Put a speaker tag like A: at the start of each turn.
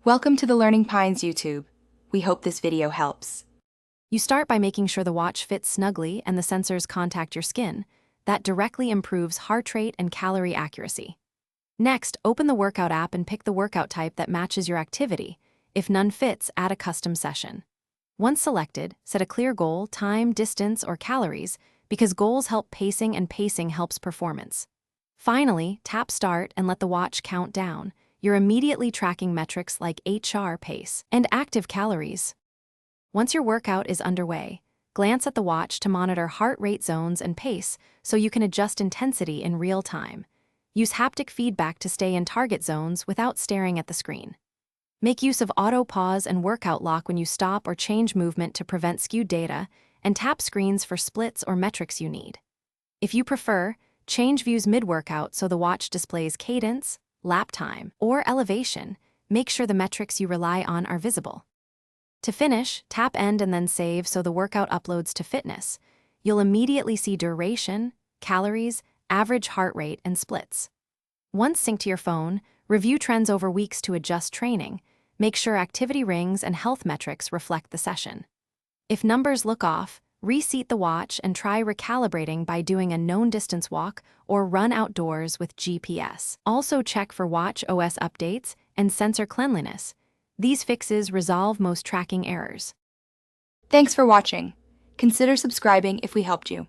A: Welcome to the Learning Pines YouTube. We hope this video helps.
B: You start by making sure the watch fits snugly and the sensors contact your skin. That directly improves heart rate and calorie accuracy. Next, open the workout app and pick the workout type that matches your activity. If none fits, add a custom session. Once selected, set a clear goal, time, distance, or calories, because goals help pacing and pacing helps performance. Finally, tap Start and let the watch count down. You're immediately tracking metrics like HR pace and active calories. Once your workout is underway, glance at the watch to monitor heart rate zones and pace so you can adjust intensity in real time. Use haptic feedback to stay in target zones without staring at the screen. Make use of auto pause and workout lock when you stop or change movement to prevent skewed data, and tap screens for splits or metrics you need. If you prefer, change views mid-workout so the watch displays cadence, lap time, or elevation. Make sure the metrics you rely on are visible. To finish, tap End and then Save so the workout uploads to Fitness. You'll immediately see duration, calories, average heart rate, and splits. Once synced to your phone, review trends over weeks to adjust training. Make sure activity rings and health metrics reflect the session. If numbers look off, reseat the watch and try recalibrating by doing a known distance walk or run outdoors with GPS. Also check for watch OS updates and sensor cleanliness. These fixes resolve most tracking errors.
A: Thanks for watching. Consider subscribing if we helped you.